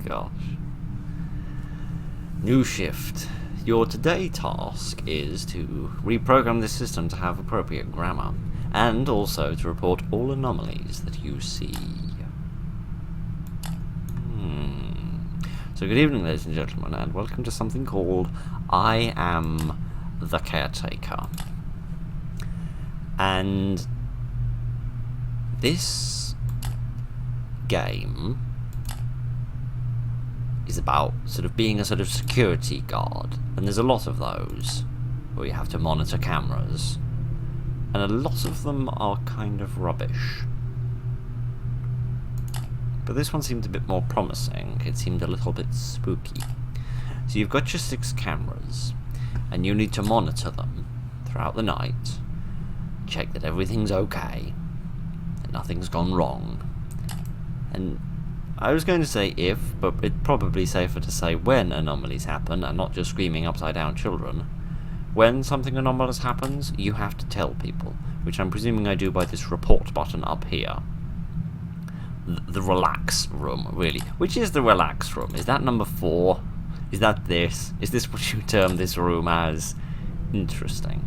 gosh. New shift. Your today task is to reprogram the system to have appropriate grammar, and also to report all anomalies that you see. So good evening, ladies and gentlemen, and welcome to something called I Am the Caretaker. And this game is about sort of being a sort of security guard, and there's a lot of those where you have to monitor cameras, and a lot of them are kind of rubbish. But this one seemed a bit more promising. It seemed a little bit spooky. So you've got your 6 cameras, and you need to monitor them throughout the night, check that everything's okay, that nothing's gone wrong. And I was going to say if, but it's probably safer to say when anomalies happen, and not just screaming upside down children. When something anomalous happens, you have to tell people, which I'm presuming I do by this report button up here. The relax room, really. Which is the relax room? Is that number 4? Is that this? Is this what you term this room as? Interesting.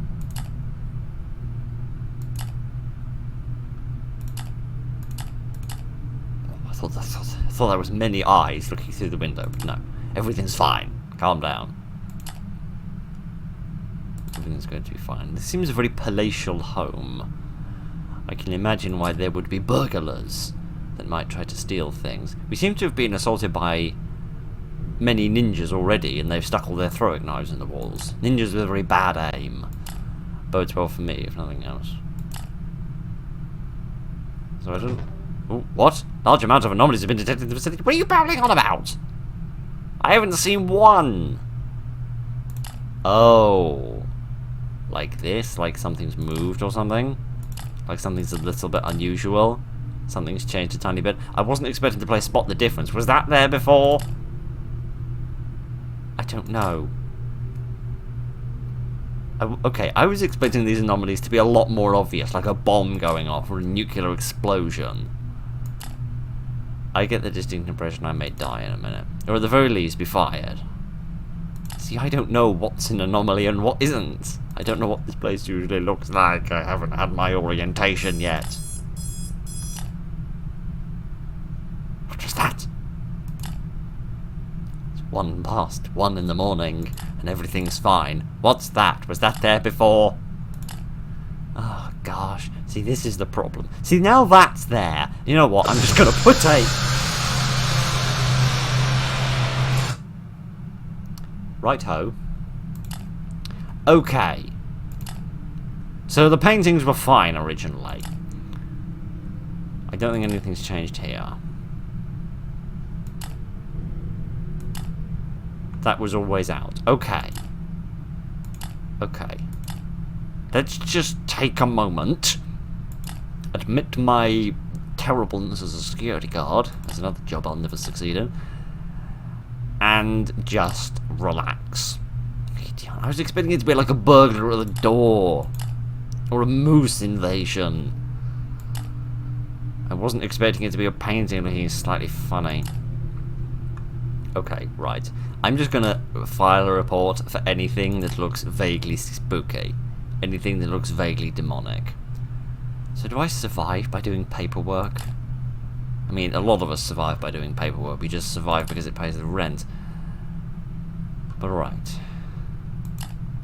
I thought there was many eyes looking through the window, but no. Everything's fine. Calm down. Everything's going to be fine. This seems a very palatial home. I can imagine why there would be burglars that might try to steal things. We seem to have been assaulted by many ninjas already, and they've stuck all their throwing knives in the walls. Ninjas with a very bad aim. Bodes well for me, if nothing else. So I don't... Oh, what? Large amounts of anomalies have been detected in the vicinity. What are you babbling on about? I haven't seen one! Oh. Like this? Like something's moved or something? Like something's a little bit unusual? Something's changed a tiny bit. I wasn't expecting to play Spot the Difference. Was that there before? I don't know. Okay, I was expecting these anomalies to be a lot more obvious, like a bomb going off or a nuclear explosion. I get the distinct impression I may die in a minute. Or at the very least, be fired. See, I don't know what's an anomaly and what isn't. I don't know what this place usually looks like. I haven't had my orientation yet. What was that? It's 1 past 1 in the morning, and everything's fine. What's that? Was that there before? Oh, gosh. See, this is the problem. See, now that's there. You know what? I'm just going to put a... Right-ho. Okay. So the paintings were fine originally. I don't think anything's changed here. That was always out. Okay. Okay. Let's just take a moment. Admit my terribleness as a security guard. That's another job I'll never succeed in. And just relax. I was expecting it to be like a burglar at the door. Or a moose invasion. I wasn't expecting it to be a painting looking slightly funny. Okay, right. I'm just gonna file a report for anything that looks vaguely spooky. Anything that looks vaguely demonic. So do I survive by doing paperwork? I mean, a lot of us survive by doing paperwork. We just survive because it pays the rent. But right.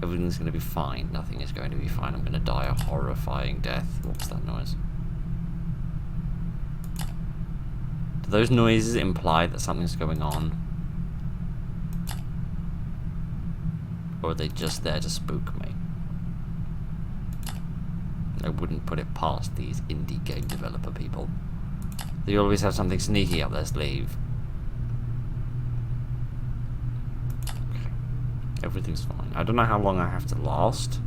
Everything's going to be fine. Nothing is going to be fine. I'm going to die a horrifying death. What's that noise? Do those noises imply that something's going on? Or are they just there to spook me? I wouldn't put it past these indie game developer people. They always have something sneaky up their sleeve. Okay. Everything's fine. I don't know how long I have to last.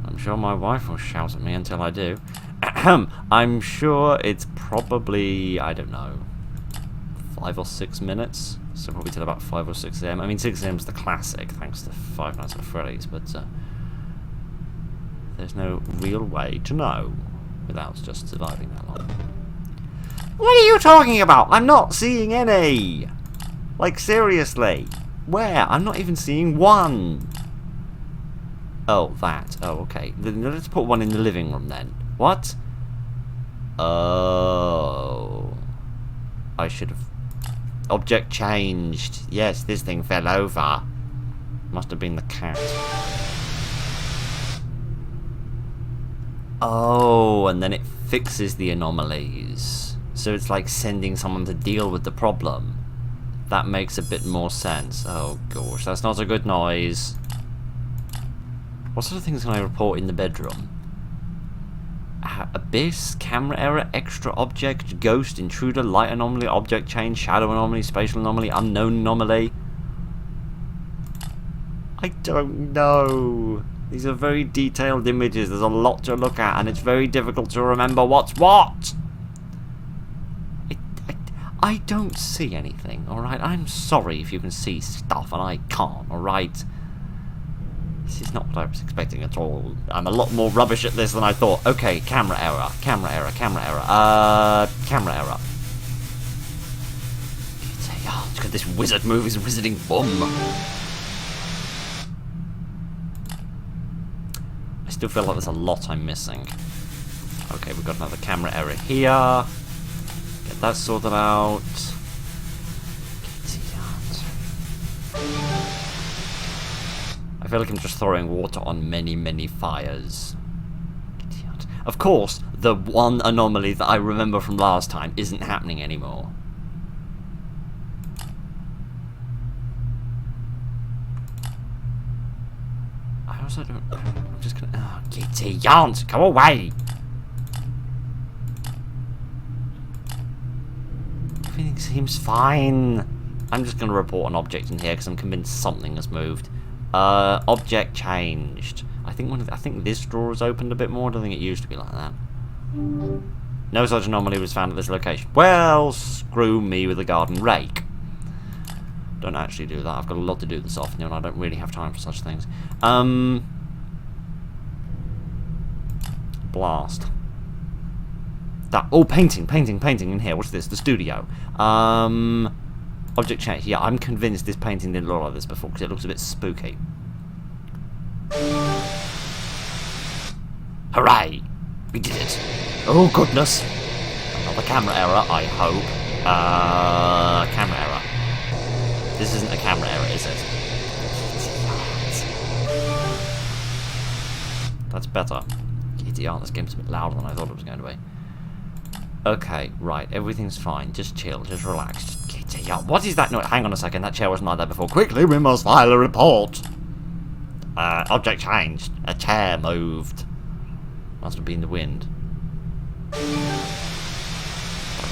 I'm sure my wife will shout at me until I do. I'm sure it's probably, I don't know, 5 or 6 minutes. So probably till about 5 or 6 a.m. I mean, 6 a.m. is the classic, thanks to Five Nights at Freddy's, but there's no real way to know without just surviving that long. What are you talking about? I'm not seeing any. Like, seriously. Where? I'm not even seeing one. Oh, that. Oh, okay. Then let's put one in the living room then. What? Oh. I should have... Object changed. Yes, this thing fell over. Must have been the cat. Oh, and then it fixes the anomalies. So it's like sending someone to deal with the problem. That makes a bit more sense. Oh gosh, that's not a good noise. What sort of things can I report in the bedroom? Abyss, camera error, extra object, ghost, intruder, light anomaly, object change, shadow anomaly, spatial anomaly, unknown anomaly. I don't know. These are very detailed images. There's a lot to look at, and it's very difficult to remember what's what. I don't see anything, alright? I'm sorry if you can see stuff and I can't, alright? This is not what I was expecting at all. I'm a lot more rubbish at this than I thought. Okay, camera error, camera error, camera error, camera error. Oh, look at this wizard move, his wizarding bum. I still feel like there's a lot I'm missing. Okay, we've got another camera error here. Get that sorted out. I feel like I'm just throwing water on many, many fires. Of course, the one anomaly that I remember from last time isn't happening anymore. I also don't... I'm just gonna... Oh, Kitty, Yant, go away! Everything seems fine. I'm just gonna report an object in here because I'm convinced something has moved. Object changed. I think this drawer is opened a bit more. I don't think it used to be like that. No such anomaly was found at this location. Well, screw me with the garden rake. Don't actually do that. I've got a lot to do this afternoon. I don't really have time for such things. Blast. That. Oh, painting in here. What's this? The studio. Object change. Yeah, I'm convinced this painting didn't look like this before because it looks a bit spooky. Hooray! We did it. Oh, goodness. Another camera error, I hope. Camera error. This isn't a camera error, is it? That's better. GTR, this game's a bit louder than I thought it was going to be. Okay, right, everything's fine. Just chill, just relax. Just GTR. What is that? No, hang on a second, that chair wasn't like that before. Quickly, we must file a report. Object changed. A chair moved. Must have been the wind. That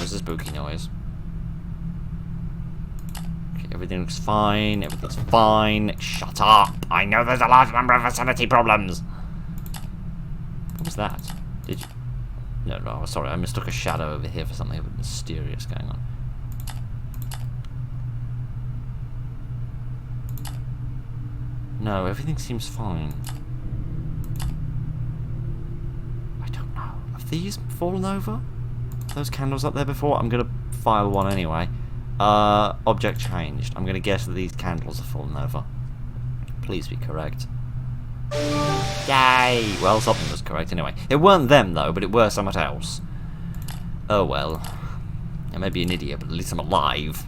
was a spooky noise. Okay, everything looks fine. Everything's fine. Shut up! I know there's a large number of vicinity problems. What was that? Did you? No, sorry, I mistook a shadow over here for something a bit mysterious going on. No, everything seems fine. I don't know. Have these fallen over? Are those candles up there before? I'm gonna file one anyway. Object changed. I'm gonna guess that these candles have fallen over. Please be correct. Yay! Well, something was correct anyway. It weren't them though, but it were somewhat else. Oh well. I may be an idiot, but at least I'm alive.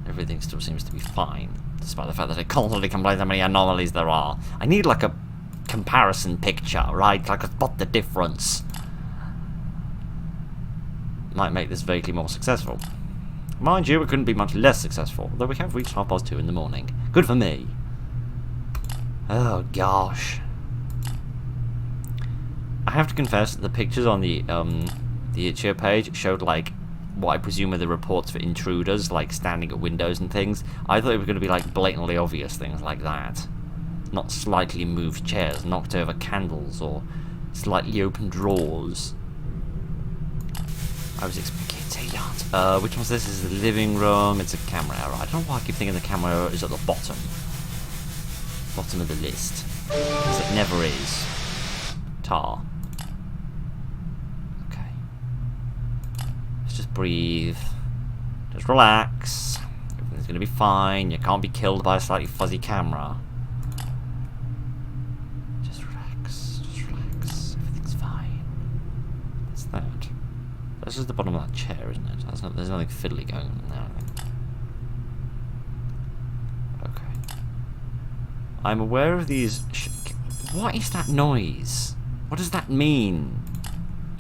Everything still seems to be fine, despite the fact that it constantly complains how many anomalies there are. I need like a comparison picture, right? Like a spot the difference. Might make this vaguely more successful. Mind you, it couldn't be much less successful, though we have reached 2:30 in the morning. Good for me. Oh gosh. I have to confess that the pictures on the Itch.io page showed like what I presume are the reports for intruders, like standing at windows and things. I thought it was going to be like blatantly obvious things like that. Not slightly moved chairs, knocked over candles, or slightly open drawers. I was expecting... which one's this? This is the living room. It's a camera error. I don't know why I keep thinking the camera error is at the bottom. Bottom of the list. Because it never is. Tar. Okay. Let's just breathe. Just relax. Everything's gonna be fine. You can't be killed by a slightly fuzzy camera. Just relax. Just relax. Everything's fine. What's that? That's just the bottom of that chair, isn't it? There's nothing fiddly going on there, I think. Okay. I'm aware of these... What is that noise? What does that mean?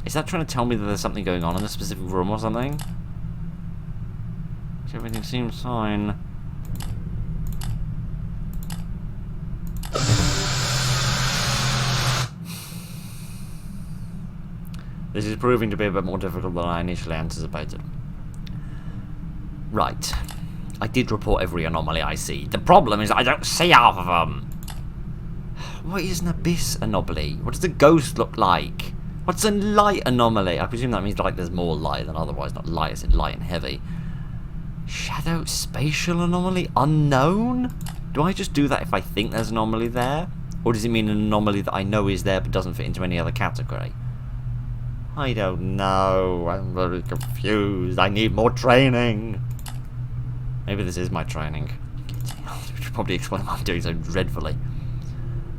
Is that trying to tell me that there's something going on in a specific room or something? Everything seems fine. This is proving to be a bit more difficult than I initially anticipated. Right. I did report every anomaly I see. The problem is I don't see half of them. What is an abyss anomaly? What does a ghost look like? What's a light anomaly? I presume that means like there's more light than otherwise. Not light, as in light and heavy. Shadow spatial anomaly? Unknown? Do I just do that if I think there's an anomaly there? Or does it mean an anomaly that I know is there but doesn't fit into any other category? I don't know. I'm very confused. I need more training. Maybe this is my training. Which should probably explain why I'm doing so dreadfully.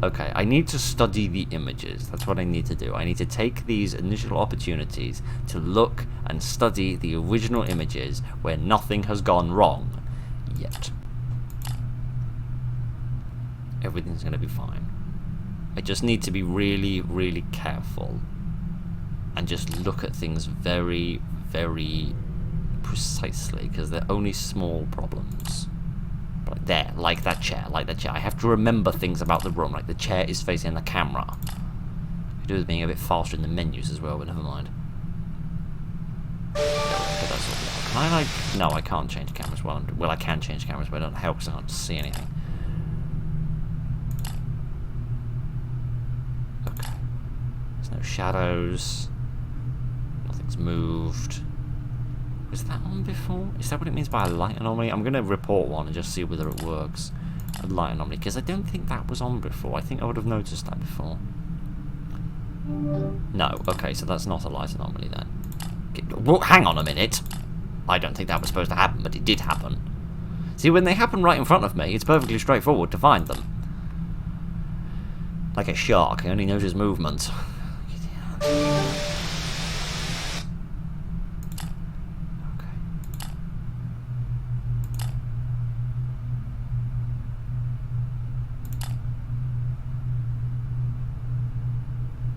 Okay, I need to study the images. That's what I need to do. I need to take these initial opportunities to look and study the original images where nothing has gone wrong yet. Everything's going to be fine. I just need to be really, really careful and just look at things very, very precisely, because they're only small problems. Like there, like that chair. I have to remember things about the room, like the chair is facing the camera. Could do with being a bit faster in the menus as well, but never mind. Can I, like... No, I can't change cameras while I'm... Well, I can change cameras, but it doesn't help because I can't see anything. Okay. There's no shadows. Nothing's moved. Was that on before? Is that what it means by a light anomaly? I'm going to report one and just see whether it works. A light anomaly, because I don't think that was on before. I think I would have noticed that before. No, okay, so that's not a light anomaly then. Okay, well, hang on a minute. I don't think that was supposed to happen, but it did happen. See, when they happen right in front of me, it's perfectly straightforward to find them. Like a shark, I only notice movement.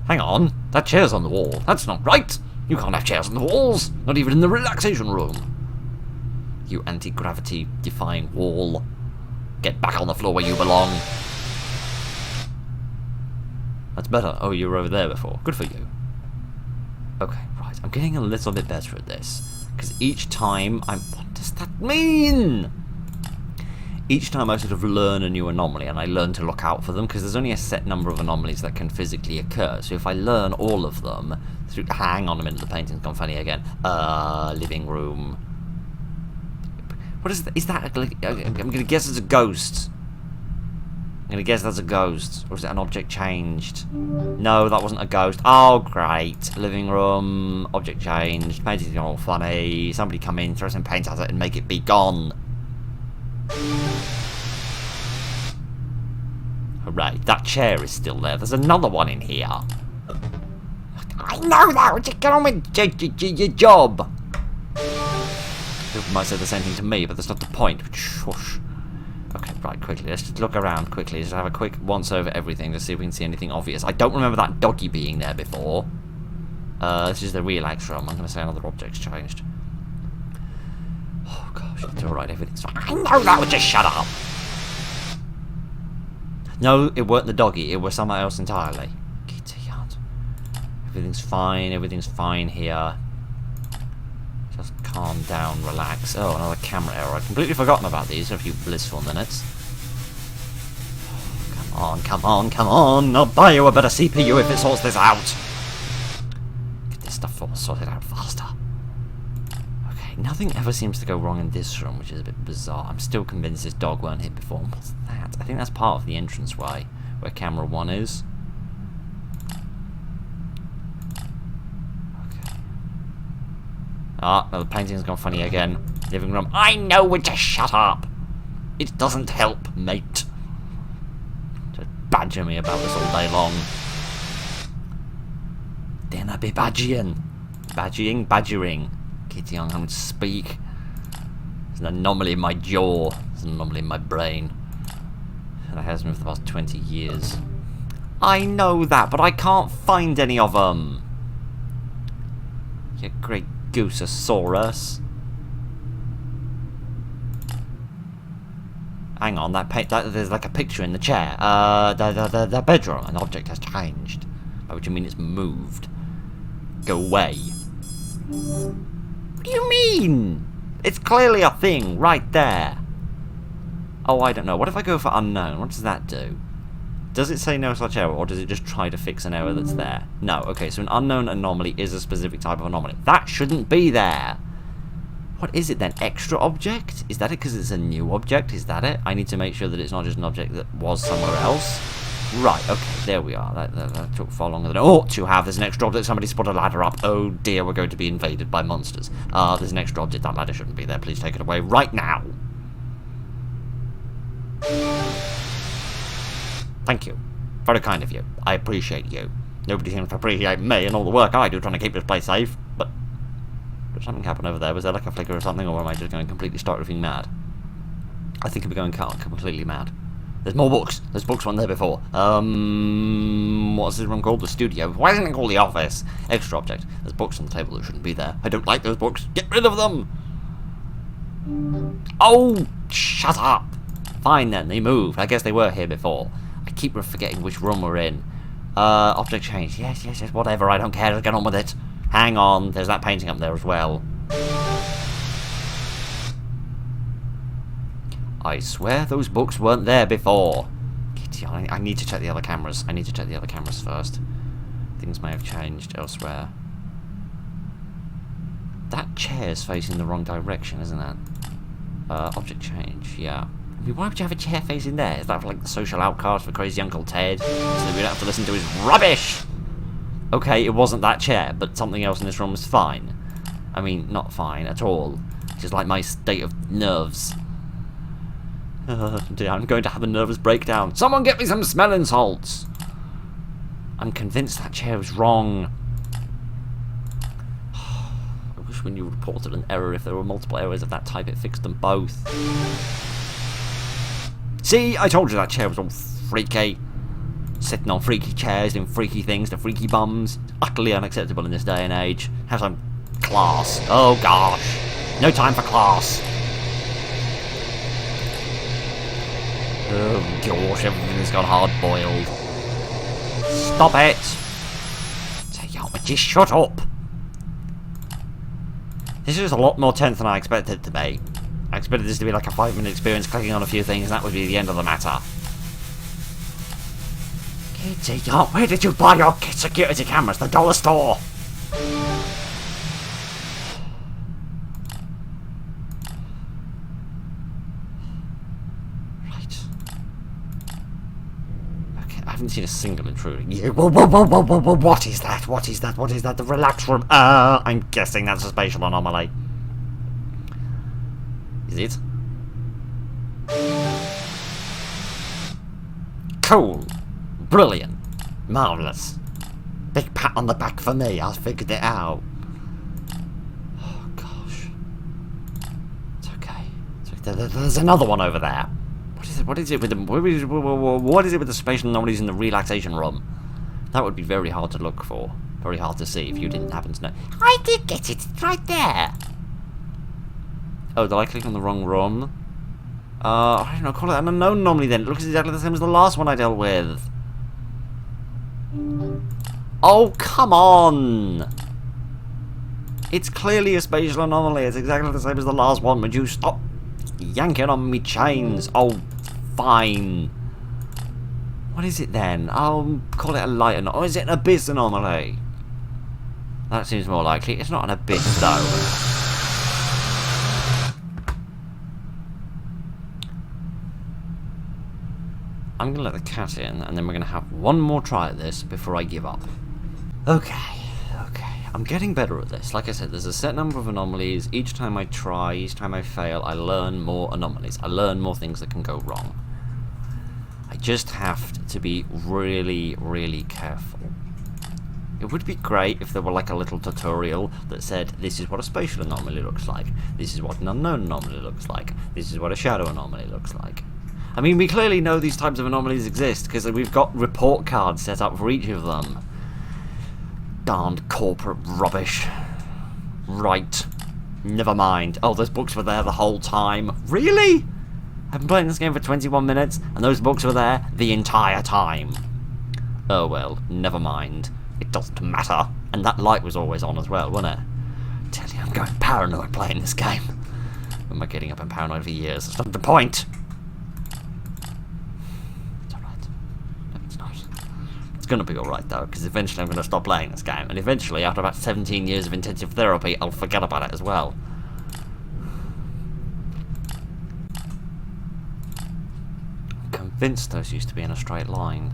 Hang on, that chair's on the wall. That's not right. You can't have chairs on the walls, not even in the relaxation room. You anti-gravity defying wall. Get back on the floor where you belong. That's better. Oh, you were over there before. Good for you. Okay, right. I'm getting a little bit better at this. Because each time I'm... What does that mean? Each time I sort of learn a new anomaly, and I learn to look out for them, because there's only a set number of anomalies that can physically occur. So if I learn all of them, hang on a minute, the painting's gone funny again. Living room. What is that? Is that I'm going to guess it's a ghost. I'm going to guess that's a ghost. Or is it an object changed? No, that wasn't a ghost. Oh, great. Living room, object changed, painting's all funny. Somebody come in, throw some paint at it, and make it be gone. Right, that chair is still there. There's another one in here. I know that. Just get on with your job. People might say the same thing to me, but that's not the point. Shush. Okay, right, quickly. Let's just look around quickly. Just have a quick once over everything to see if we can see anything obvious. I don't remember that doggy being there before. This is the relax room. I'm going to say another object's changed. Oh gosh, it's alright, everything's fine. I know that, just shut up! No, it weren't the doggy, it was somewhere else entirely. Everything's fine here. Just calm down, relax. Oh, another camera error. I'd completely forgotten about these for a few blissful minutes. Oh, come on! I'll buy you a better CPU if it sorts this out! Get this stuff all sorted out faster. Nothing ever seems to go wrong in this room, which is a bit bizarre. I'm still convinced this dog weren't hit before. What's that? I think that's part of the entranceway, where camera 1 is. Okay. Ah, no, the painting's gone funny again. Living room. I know when to shut up! It doesn't help, mate. Just badger me about this all day long. Then I be badgering. Badgering. Kitty, I'm having to speak. There's an anomaly in my jaw. There's an anomaly in my brain. And it has been for the past 20 years. I know that, but I can't find any of them. You great gooseosaurus. Hang on, there's like a picture in the chair. The bedroom. An object has changed. By which you mean it's moved. Go away. What do you mean? It's clearly a thing right there. Oh, I don't know. What if I go for unknown? What does that do? Does it say no such error, or does it just try to fix an error that's there? No. Okay, so an unknown anomaly is a specific type of anomaly. That shouldn't be there. What is it then? Extra object? Is that it because it's a new object? Is that it? I need to make sure that it's not just an object that was somewhere else. Right, okay, there we are. That took far longer than it ought to have. There's an extra object. Somebody's put a ladder up. Oh dear, we're going to be invaded by monsters. There's an extra object. That ladder shouldn't be there. Please take it away right now. Thank you. Very kind of you. I appreciate you. Nobody seems to appreciate me and all the work I do trying to keep this place safe. But did something happen over there? Was there like a flicker or something, or am I just going completely starting mad? I think I'm going completely mad. There's more books. There's books one there before. What's this one called? The studio. Why isn't it called the office? Extra object. There's books on the table that shouldn't be there. I don't like those books. Get rid of them! Oh, shut up! Fine then, they moved. I guess they were here before. I keep forgetting which room we're in. Object change. Yes, whatever. I don't care. Just get on with it. Hang on. There's that painting up there as well. I swear those books weren't there before. Kitty, I need to check the other cameras. I need to check the other cameras first. Things may have changed elsewhere. That chair's facing the wrong direction, isn't it? Object change, yeah. I mean, why would you have a chair facing there? Is that for, like, the social outcast for crazy Uncle Ted? So that we don't have to listen to his rubbish! Okay, it wasn't that chair, but something else in this room was fine. I mean, not fine at all. It's just like my state of nerves. Dear, I'm going to have a nervous breakdown. Someone get me some smelling salts! I'm convinced that chair was wrong. I wish when you reported an error, if there were multiple errors of that type, it fixed them both. See, I told you that chair was all freaky. Sitting on freaky chairs, doing freaky things to freaky bums. Utterly unacceptable in this day and age. Have some class. Oh gosh. No time for class. Oh gosh, everything has gone hard-boiled. Stop it! Take out, just shut up! This is a lot more tense than I expected it to be. I expected this to be like a 5-minute experience clicking on a few things, and that would be the end of the matter. Kitty, where did you buy your security cameras? The dollar store! I haven't seen a single intruder. What is that? What is that? What is that? The relax room. I'm guessing that's a spatial anomaly. Is it? Cool. Brilliant. Marvellous. Big pat on the back for me. I figured it out. Oh, gosh. It's okay. There's another one over there. What is it with the spatial anomalies in the relaxation room? That would be very hard to look for. Very hard to see if you didn't happen to know. I did get it. It's right there. Oh, did I click on the wrong room? I don't know. Call it an unknown anomaly then. It looks exactly the same as the last one I dealt with. Oh, come on. It's clearly a spatial anomaly. It's exactly the same as the last one. Would you stop yanking on me chains? Oh, fine. What is it then? I'll call it a light anomaly. Or is it an abyss anomaly? That seems more likely. It's not an abyss, though. I'm going to let the cat in, and then we're going to have one more try at this before I give up. Okay. I'm getting better at this. Like I said, there's a set number of anomalies. Each time I try, each time I fail, I learn more anomalies. I learn more things that can go wrong. I just have to be really, really careful. It would be great if there were like a little tutorial that said, this is what a spatial anomaly looks like, this is what an unknown anomaly looks like, this is what a shadow anomaly looks like. I mean, we clearly know these types of anomalies exist, because we've got report cards set up for each of them. Darned corporate rubbish. Right. Never mind. Oh, those books were there the whole time. Really? I've been playing this game for 21 minutes, and those books were there the entire time. Oh well, never mind. It doesn't matter. And that light was always on as well, wasn't it? I tell you, I'm going paranoid playing this game. Am I getting up and paranoid for years? That's not the point. It's alright. No, it's not. It's going to be alright though, because eventually I'm going to stop playing this game, and eventually, after about 17 years of intensive therapy, I'll forget about it as well. I'm convinced those used to be in a straight line.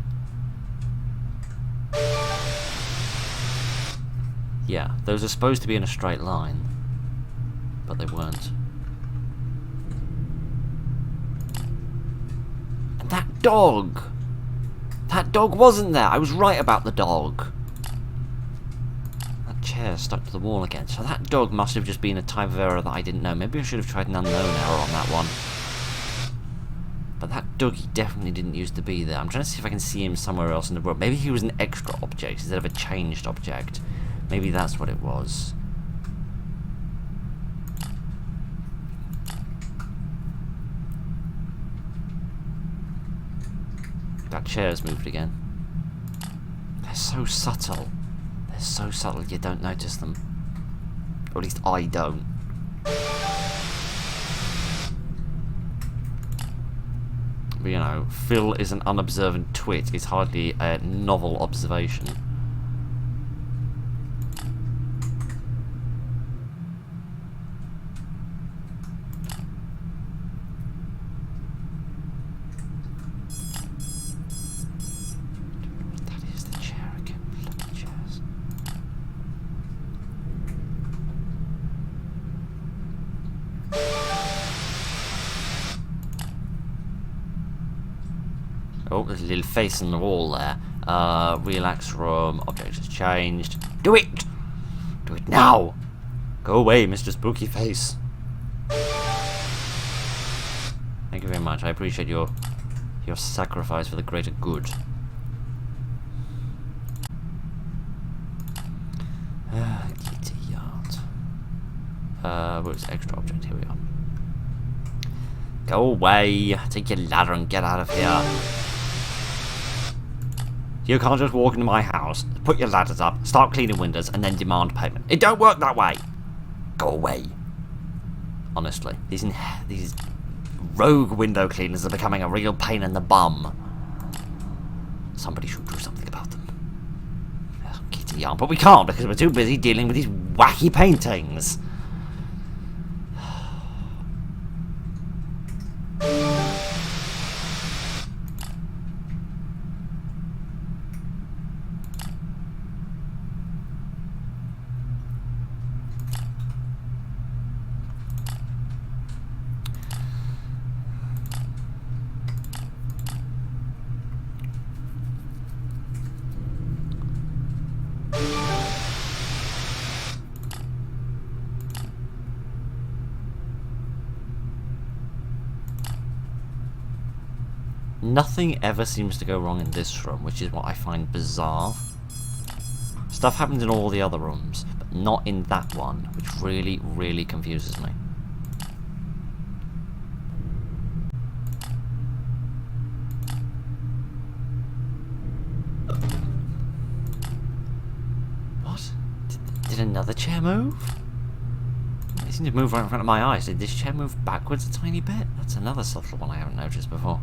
Yeah, those are supposed to be in a straight line, but they weren't. And that dog! That dog wasn't there! I was right about the dog. That chair stuck to the wall again, so that dog must have just been a type of error that I didn't know. Maybe I should have tried an unknown error on that one. But that doggy definitely didn't used to be there. I'm trying to see if I can see him somewhere else in the world. Maybe he was an extra object instead of a changed object. Maybe that's what it was. That chair's moved again. They're so subtle. They're so subtle you don't notice them. Or at least I don't. But, you know, Phil is an unobservant twit. It's hardly a novel observation. Oh, there's a little face on the wall there. Relax room. Object has changed. Do it! Do it now! Go away, Mr. Spooky Face. Thank you very much. I appreciate your sacrifice for the greater good. Kitty yard. Where's extra object? Here we are. Go away. Take your ladder and get out of here. You can't just walk into my house, put your ladders up, start cleaning windows, and then demand payment. It don't work that way. Go away. Honestly, these rogue window cleaners are becoming a real pain in the bum. Somebody should do something about them. Oh, kitty yarn, but we can't because we're too busy dealing with these wacky paintings. Nothing ever seems to go wrong in this room, which is what I find bizarre. Stuff happens in all the other rooms, but not in that one, which really, really confuses me. What? Did another chair move? It seemed to move right in front of my eyes. Did this chair move backwards a tiny bit? That's another subtle one I haven't noticed before.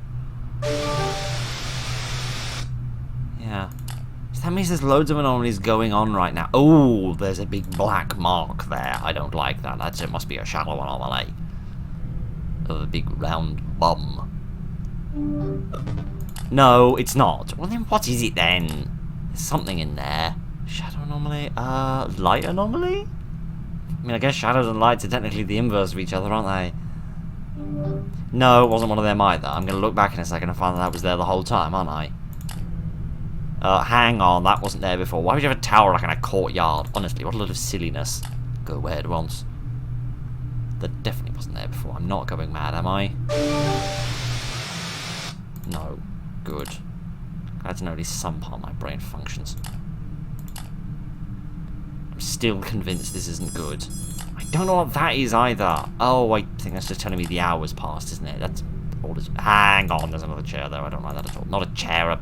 Yeah. So that means there's loads of anomalies going on right now. Oh, there's a big black mark there. I don't like that. It must be a shadow anomaly. Of a big round bum. No, it's not. Well, then what is it then? There's something in there. Shadow anomaly? Light anomaly? I mean, I guess shadows and lights are technically the inverse of each other, aren't they? No, it wasn't one of them either. I'm going to look back in a second and find that was there the whole time, aren't I? Hang on, that wasn't there before. Why would you have a tower like in a courtyard? Honestly, what a lot of silliness. Go away at once. That definitely wasn't there before. I'm not going mad, am I? No. Good. Glad to know at least some part of my brain functions. I'm still convinced this isn't good. I don't know what that is either. Oh, I think that's just telling me the hour's passed, isn't it? That's all this. Hang on, there's another chair there. I don't like that at all. Not a chair, a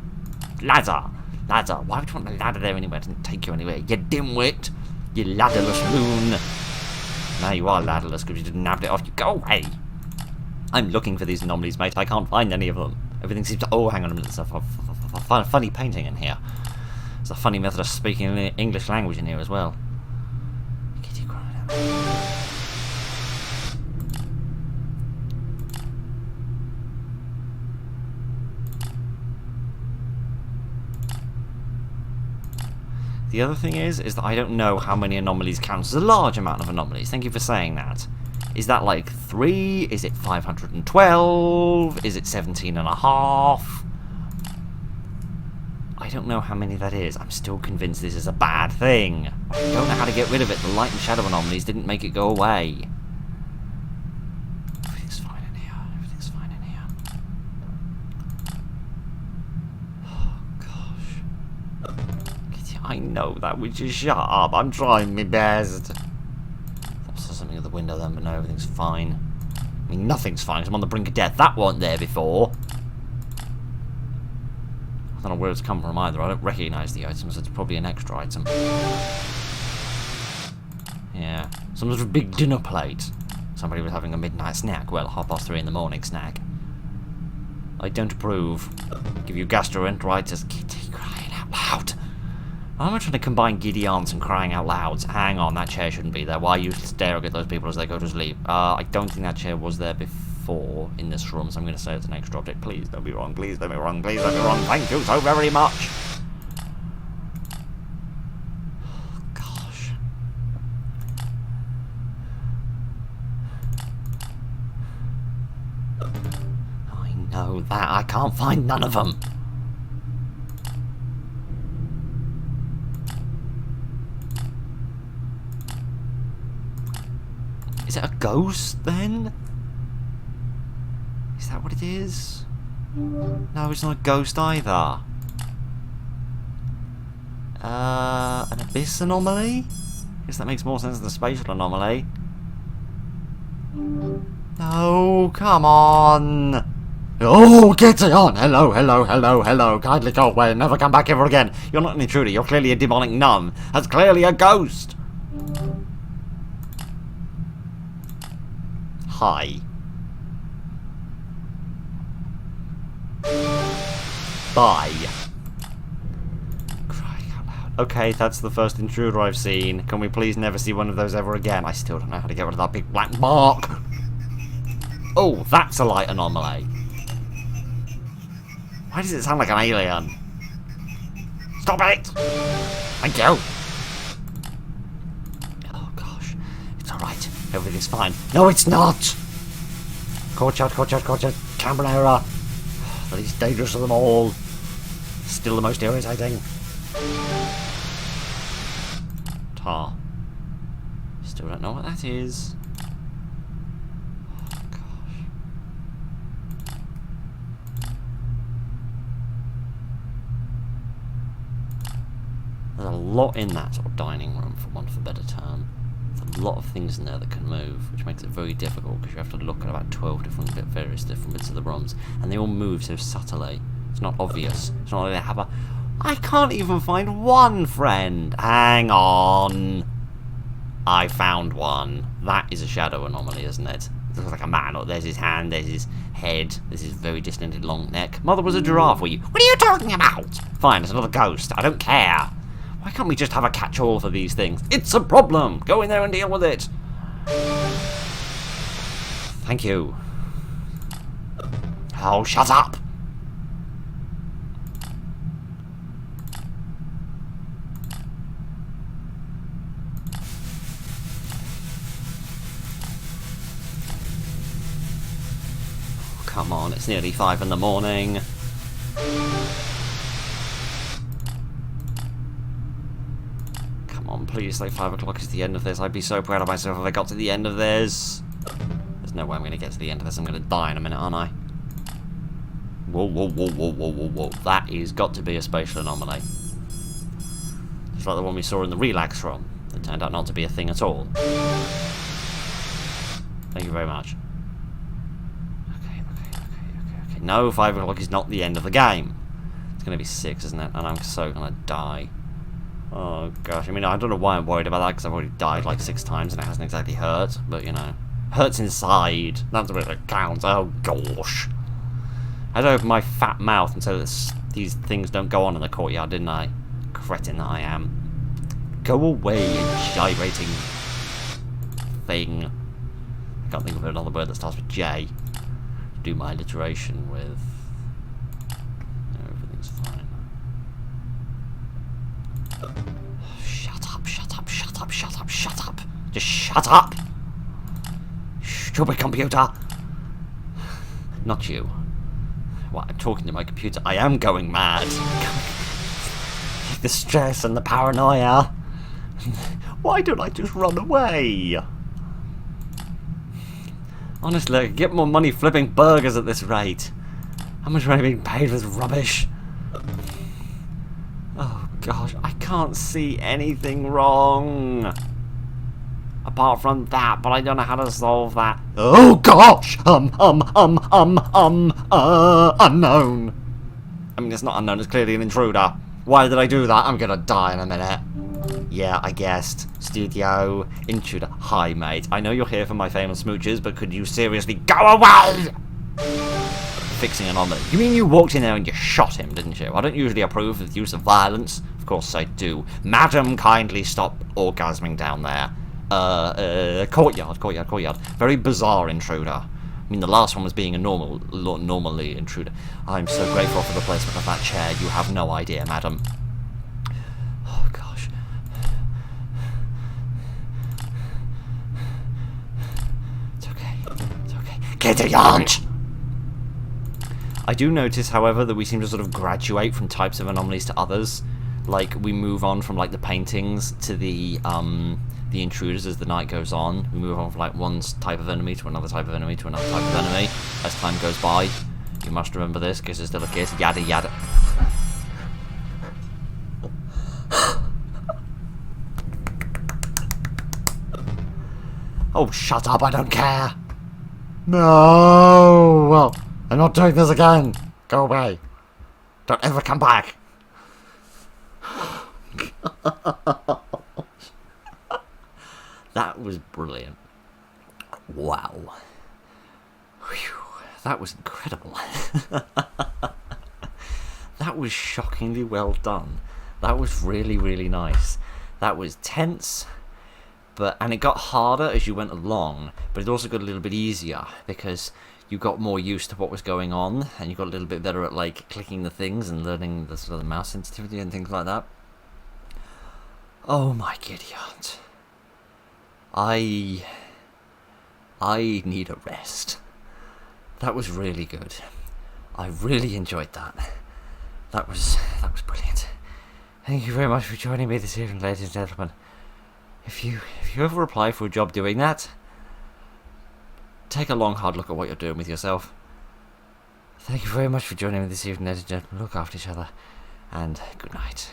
ladder. Ladder. Why would you want a ladder there anyway? It doesn't take you anywhere. You dimwit. You ladderless loon. Now you are ladderless because you just nabbed it off. You go away. I'm looking for these anomalies, mate. I can't find any of them. Everything seems to... Oh, hang on a minute. There's a funny painting in here. There's a funny method of speaking the English language in here as well. Kitty crying out. The other thing is that I don't know how many anomalies counts as a large amount of anomalies. Thank you for saying that. Is that like 3? Is it 512? Is it 17 and a half? I don't know how many that is. I'm still convinced this is a bad thing. I don't know how to get rid of it. The light and shadow anomalies didn't make it go away. Everything's fine in here. Everything's fine in here. Oh, gosh. I know that. Would you shut up? I'm trying my best. I saw something at the window then, but no, everything's fine. I mean, nothing's fine because I'm on the brink of death. That wasn't there before. I don't know where it's come from either. I don't recognise the items. It's probably an extra item. Yeah. Some sort of big dinner plate. Somebody was having a midnight snack. Well, 3:30 in the morning snack. I don't approve. Give you gastroenteritis. Kitty crying out loud. Why am I trying to combine giddy aunts and crying out louds? Hang on, that chair shouldn't be there. Why are you staring at those people as they go to sleep? I don't think that chair was there before in this room, so I'm going to say it's an extra object. Please don't be wrong. Please don't be wrong. Please don't be wrong. Thank you so very much. Oh, gosh. I know that. I can't find none of them. Is it a ghost, then? Is that what it is? No, it's not a ghost either. An abyss anomaly? I guess that makes more sense than a spatial anomaly. No, come on! Oh, get it on! Hello, hello, hello, hello. Kindly go away and never come back ever again. You're not an intruder, you're clearly a demonic nun. That's clearly a ghost! Hi. Bye. Crying out loud. Okay, that's the first intruder I've seen. Can we please never see one of those ever again? I still don't know how to get rid of that big black mark. Oh, that's a light anomaly. Why does it sound like an alien? Stop it! Thank you. Oh gosh, it's alright. Everything's fine. No, it's not! Courtyard, courtyard, courtyard. Camera error. The least dangerous of them all. Still the most irritating. Tar. Still don't know what that is. Oh, gosh. There's a lot in that sort of dining room, for want of a better term. There's a lot of things in there that can move, which makes it very difficult because you have to look at about 12 various different bits of the rooms, and they all move so subtly. It's not obvious. It's not like they have a... I can't even find one friend! Hang on! I found one. That is a shadow anomaly, isn't it? It looks like a man. Oh, there's his hand, there's his head, there's his very distended long neck. Mother was a giraffe, were you? What are you talking about? Fine, it's another ghost. I don't care. Why can't we just have a catch-all for these things? It's a problem! Go in there and deal with it! Thank you. Oh, shut up! come on, it's nearly 5 in the morning. Come on, please say 5 o'clock is the end of this. I'd be so proud of myself if I got to the end of this. There's no way I'm going to get to the end of this. I'm going to die in a minute, aren't I? Whoa, whoa, whoa, whoa, whoa, whoa, whoa. That is got to be a spatial anomaly. It's like the one we saw in the relax room. It turned out not to be a thing at all. Thank you very much. Okay. No, 5 o'clock is not the end of the game. It's going to be 6, isn't it? And I'm so going to die. Oh, gosh. I mean, I don't know why I'm worried about that, because I've already died like 6 times and it hasn't exactly hurt. But, you know, hurts inside. That's the way that counts. Oh, gosh. I had to open my fat mouth and say that these things don't go on in the courtyard, didn't I? Cretin that I am. Go away, you gyrating thing. I can't think of another word that starts with J. Do my alliteration with... No, everything's fine. Shut up, shut up, shut up, shut up, shut up. Just shut up! Stupid computer! Not you. What, I'm talking to my computer. I am going mad. The stress and the paranoia. Why don't I just run away? Honestly, I could get more money flipping burgers at this rate. How much am I being paid for this rubbish? Oh gosh, I can't see anything wrong. Apart from that, but I don't know how to solve that. Oh gosh! Unknown. I mean, it's not unknown, it's clearly an intruder. Why did I do that? I'm gonna die in a minute. Yeah, I guessed. Studio, intruder. Hi, mate. I know you're here for my famous smooches, but could you seriously go away? Fixing an omelette. You mean you walked in there and you shot him, didn't you? I don't usually approve of the use of violence. Of course I do. Madam, kindly stop orgasming down there. Courtyard. Very bizarre intruder. I mean, the last one was being a normally intruder. I'm so grateful for the placement of that chair. You have no idea, madam. Oh, gosh. It's okay. It's okay. Get a yaunt! I do notice, however, that we seem to sort of graduate from types of anomalies to others. Like, we move on from, like, the paintings to the intruders as the night goes on. We move on from like one type of enemy to another type of enemy to another type of enemy as time goes by. You must remember this because there's still a case. Yada yada. Oh, shut up! I don't care. No, well, I'm not doing this again. Go away. Don't ever come back. That was brilliant. Wow. Whew. That was incredible. That was shockingly well done. That was really, really nice. That was tense, and it got harder as you went along, but it also got a little bit easier because you got more used to what was going on, and you got a little bit better at like clicking the things and learning the sort of the mouse sensitivity and things like that. Oh my giddy aunt. I need a rest. That was really good. I really enjoyed that. That was brilliant. Thank you very much for joining me this evening, ladies and gentlemen. If you ever apply for a job doing that, take a long hard look at what you're doing with yourself. Thank you very much for joining me this evening, ladies and gentlemen. Look after each other, and good night.